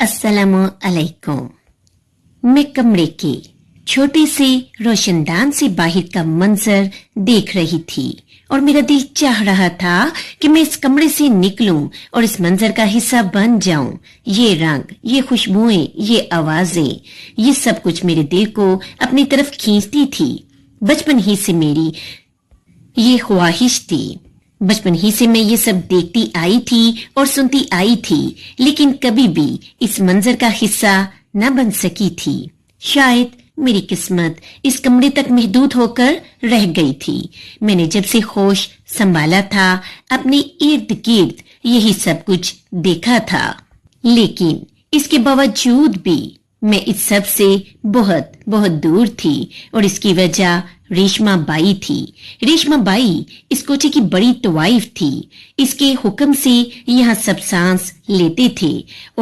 अस्सलामु अलैकुम। मैं कमरे के छोटे से रोशनदान से बाहर का मंजर देख रही थी और मेरा दिल चाह रहा था कि मैं इस कमरे से निकलूं और इस मंजर का हिस्सा बन जाऊं। ये रंग, ये खुशबुएं, ये आवाजें, ये सब कुछ मेरे दिल को अपनी तरफ खींचती थी। बचपन ही से मेरी ये ख्वाहिश थी। बचपन ही से मैं ये सब देखती आई थी और सुनती आई थी, लेकिन कभी भी इस मंजर का हिस्सा न बन सकी थी। शायद मेरी किस्मत इस कमरे तक महदूद होकर रह गई थी। मैंने जब से होश संभाला था, अपने इर्द गिर्द यही सब कुछ देखा था, लेकिन इसके बावजूद भी मैं इस सब से बहुत बहुत दूर थी और इसकी वजह रेशमा बाई थी। रेशमा बाई इस कोठे की बड़ी तवाइफ थी। इसके हुक्म से यहाँ सब सांस लेते थे